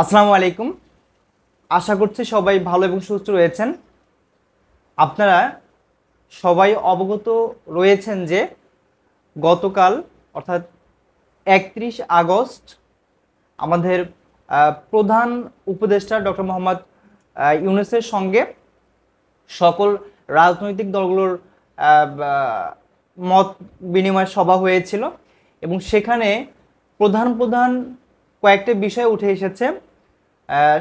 আসসালামু আলাইকুম। আশা করছি সবাই ভালো এবং সুস্থ রয়েছেন। আপনারা সবাই অবগত রয়েছেন যে গতকাল অর্থাৎ 31 আগস্ট আমাদের প্রধান উপদেষ্টা ডক্টর মোহাম্মদ ইউনূসের সঙ্গে সকল রাজনৈতিক দলগুলোর মত বিনিময় সভা হয়েছিল এবং সেখানে প্রধান প্রধান কয়েকটা বিষয় উঠে এসেছে।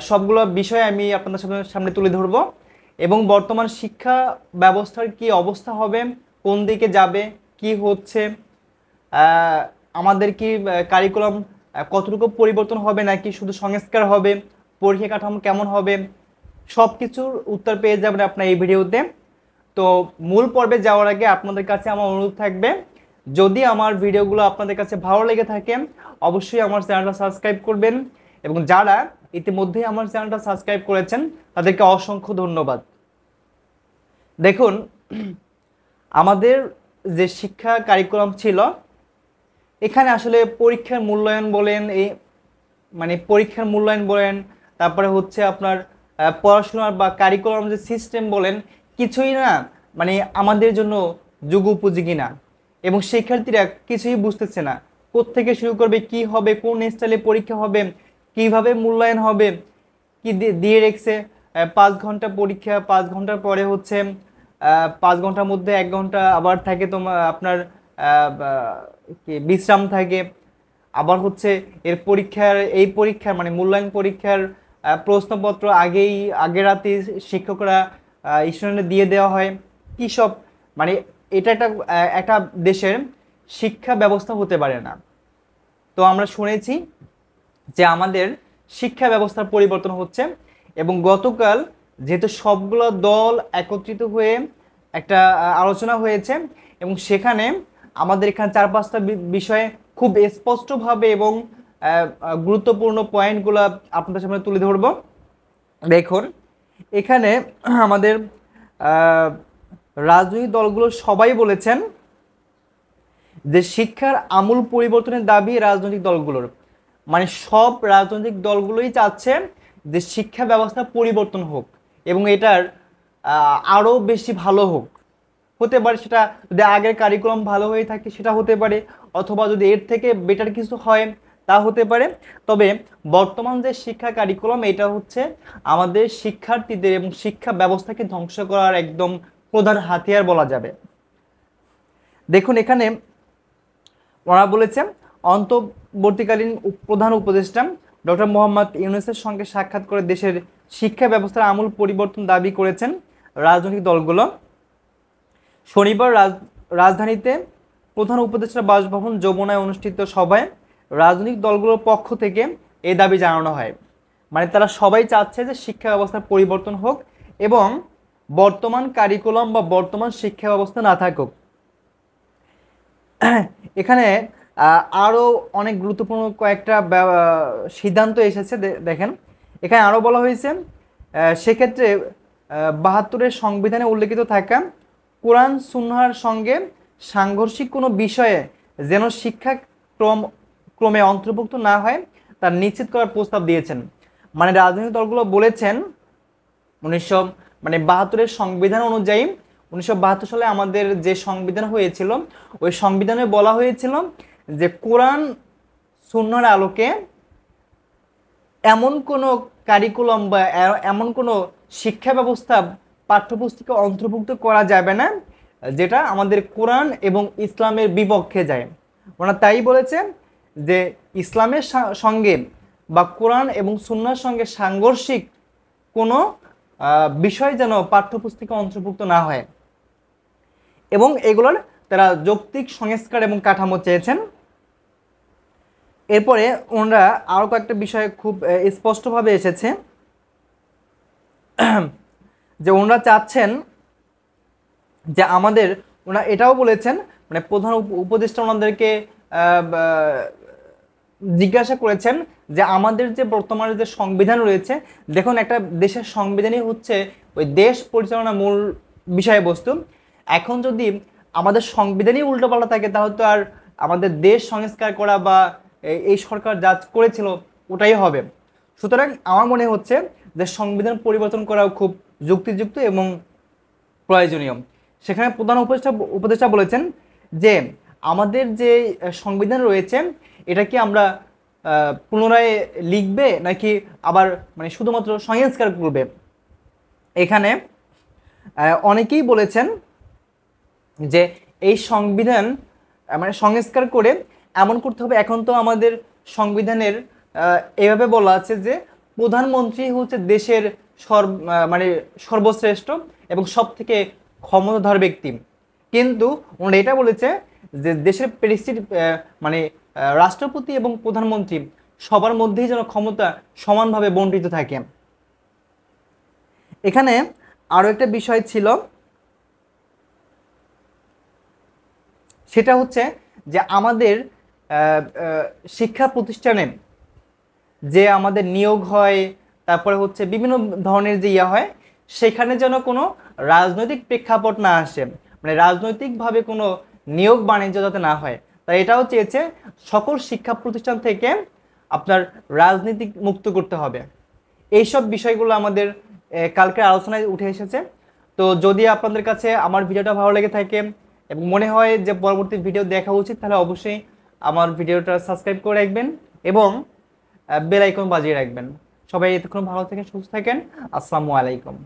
সবগুলো বিষয় আমি আপনাদের সামনে তুলে ধরব এবং বর্তমান শিক্ষা ব্যবস্থার কি অবস্থা হবে, কোন দিকে যাবে, কি হচ্ছে, আমাদের কি কারিকুলাম কতটুকু পরিবর্তন হবে নাকি শুধু সংস্কার হবে, পরীক্ষা কাঠামো কেমন হবে, সব কিছুর উত্তর পেয়ে যাবেন আপনার এই ভিডিওতে। তো মূল পর্বে যাওয়ার আগে আপনাদের কাছে আমার অনুরোধ থাকবে, যদি আমার ভিডিওগুলো আপনাদের কাছে ভালো লেগে থাকে অবশ্যই আমার চ্যানেলটা সাবস্ক্রাইব করবেন এবং যারা ইতিমধ্যেই আমার চ্যানেলটা সাবস্ক্রাইব করেছেন তাদেরকে অসংখ্য ধন্যবাদ। দেখুন, আমাদের যে শিক্ষা কারিকুলাম ছিল এখানে আসলে পরীক্ষার মূল্যায়ন বলেন, পরীক্ষার মূল্যায়ন বলেন, তারপরে হচ্ছে আপনার পড়াশোনার বা কারিকুলাম যে সিস্টেম বলেন, কিছুই না আমাদের জন্য যুগোপযোগী না এবং শিক্ষার্থীরা কিছুই বুঝতেছে না। কোত্থেকে শুরু করবে, কি হবে, কোন স্টাইলে পরীক্ষা হবে, কিভাবে মূল্যায়ন হবে, কি দিয়ে রেখেছে। 5 ঘন্টা পরীক্ষা, 5 ঘন্টার পরে হচ্ছে 5 ঘন্টার মধ্যে 1 ঘন্টা আবার থাকে তোমার আপনার কি বিশ্রাম থাকে। আবার হচ্ছে এই পরীক্ষার মূল্যায়ন পরীক্ষার প্রশ্নপত্র আগের রাতে শিক্ষকরা স্টুডেন্টদের দিয়ে দেওয়া হয়। কি সব মানে এটা একটা একটা দেশের শিক্ষা ব্যবস্থা হতে পারে না। তো আমরা শুনেছি যে আমাদের শিক্ষা ব্যবস্থার পরিবর্তন হচ্ছে এবং গতকাল যেহেতু সবগুলো দল একত্রিত হয়ে একটা আলোচনা হয়েছে এবং সেখানে আমাদের এখানে 4-5টা বিষয়ে খুব স্পষ্টভাবে এবং গুরুত্বপূর্ণ পয়েন্টগুলো আপনাদের সামনে তুলে ধরব। দেখুন, এখানে আমাদের রাজনৈতিক দলগুলো সবাই বলেছেন যে শিক্ষার আমূল পরিবর্তনের দাবি রাজনৈতিক দলগুলোর, সব রাজনৈতিক দলগুলোই চাচ্ছে যে শিক্ষা ব্যবস্থা পরিবর্তন হোক এবং এটার আরও বেশি ভালো হোক। হতে পারে সেটা যদি আগের কারিকুলাম ভালো হয়ে থাকে সেটা হতে পারে, অথবা যদি এর থেকে বেটার কিছু হয় তা হতে পারে। তবে বর্তমান যে শিক্ষা কারিকুলাম এটা হচ্ছে আমাদের শিক্ষার্থীদের এবং শিক্ষা ব্যবস্থাকে ধ্বংস করার একদম প্রধান হাতিয়ার বলা যাবে। দেখুন, এখানে ওরা বলেছেন অন্তর্বর্তীকালীন প্রধান উপদেষ্টা ডক্টর মোহাম্মদ ইউনূসের সঙ্গে সাক্ষাৎ করে দেশের শিক্ষা ব্যবস্থার আমূল পরিবর্তন দাবি করেছেন রাজনৈতিক দলগুলো। শনিবার রাজধানীতে প্রধান উপদেষ্টা বাসভবন যমুনায় অনুষ্ঠিত সভায় রাজনৈতিক দলগুলোর পক্ষ থেকে এই দাবি জানানো হয়। তারা সবাই চাচ্ছে যে শিক্ষা ব্যবস্থার পরিবর্তন হোক এবং বর্তমান কারিকুলাম বা বর্তমান শিক্ষা ব্যবস্থা না থাকুক। এখানে আরও অনেক গুরুত্বপূর্ণ কয়েকটা সিদ্ধান্ত এসেছে। দেখেন, এখানে আরও বলা হয়েছে সেক্ষেত্রে 72-এর সংবিধানে উল্লেখিত থাকা কোরআন সুন্নাহর সঙ্গে সাংঘর্ষিক কোনো বিষয়ে যেন ক্রমে অন্তর্ভুক্ত না হয় তা নিশ্চিত করার প্রস্তাব দিয়েছেন। রাজনৈতিক দলগুলো বলেছেন 72-এর সংবিধান অনুযায়ী 1972 সালে আমাদের যে সংবিধান হয়েছিল ওই সংবিধানে বলা হয়েছিল যে কোরআন সুন্নাহর আলোকে এমন কোনো কারিকুলাম বা এমন কোনো শিক্ষা ব্যবস্থা পাঠ্যপুস্তকে অন্তর্ভুক্ত করা যাবে না যেটা আমাদের কোরআন এবং ইসলামের বিপক্ষে যায়। ওনারা তাই বলেছে যে ইসলামের সঙ্গে বা কোরআন এবং সুন্নাহর সঙ্গে সাংঘর্ষিক কোনো বিষয় যেন পাঠ্যপুস্তকে অন্তর্ভুক্ত না হয় এবং এগুলোর তারা যৌক্তিক সংস্কার এবং কাঠামো চেয়েছেন। এরপরে ওনারা আরও কয়েকটা বিষয় খুব স্পষ্টভাবে এসেছে যে ওনারা চাচ্ছেন যে ওনারা এটাও বলেছেন, প্রধান উপদেষ্টা ওনাদেরকে জিজ্ঞাসা করেছেন যে আমাদের যে বর্তমানে যে সংবিধান রয়েছে, দেখুন একটা দেশের সংবিধানই হচ্ছে ওই দেশ পরিচালনার মূল বিষয়বস্তু। এখন যদি আমাদের সংবিধানই উল্টোপাল্টা থাকে তাহলে তো আর আমাদের দেশ সংস্কার করা বা এই সরকার যা করেছিল ওটাই হবে। সুতরাং আমার মনে হচ্ছে যে সংবিধান পরিবর্তন করাও খুব যুক্তিযুক্ত এবং প্রয়োজনীয়। সেখানে প্রধান উপদেষ্টা বলেছেন যে আমাদের যে সংবিধান রয়েছে এটা কি আমরা পুনরায় লিখবে নাকি আবার মানে শুধুমাত্র সংস্কার করবে। এখানে অনেকেই বলেছেন যে এই সংবিধান মানে সংস্কার করে এমন করতে হবে, এখন তো আমাদের সংবিধানের এভাবে বলা আছে যে প্রধানমন্ত্রী হচ্ছে দেশের মানে সর্বশ্রেষ্ঠ এবং সব থেকে ক্ষমতাধর ব্যক্তি, কিন্তু ওনারা এটা বলেছে যে দেশের প্রেসিডেন্ট মানে রাষ্ট্রপতি এবং প্রধানমন্ত্রী সবার মধ্যেই যেন ক্ষমতা সমানভাবে বণ্টিত থাকে। এখানে আরো একটা বিষয় ছিল, সেটা হচ্ছে যে আমাদের শিক্ষা প্রতিষ্ঠানে যে আমাদের নিয়োগ হয়, তারপরে হচ্ছে বিভিন্ন ধরনের যে হয়, সেখানে যেন কোনো রাজনৈতিক প্রেক্ষাপট না আসে, মানে রাজনৈতিকভাবে কোনো নিয়োগ বাণিজ্য যাতে না হয়। তাই এটাও চেয়েছে সকল শিক্ষা প্রতিষ্ঠান থেকে আপনার রাজনীতি মুক্ত করতে হবে। এইসব বিষয়গুলো আমাদের কালকে আলোচনায় উঠে এসেছে। তো যদি আপনাদের কাছে আমার ভিডিওটা ভালো লেগে থাকে এবং মনে হয় যে পরবর্তী ভিডিও দেখা উচিত, তাহলে অবশ্যই আমার ভিডিওটা সাবস্ক্রাইব করে রাখবেন এবং বেল আইকন বাজিয়ে রাখবেন। সবাই এতক্ষণ ভালো থাকেন, সুস্থ থাকেন। আসসালামু আলাইকুম।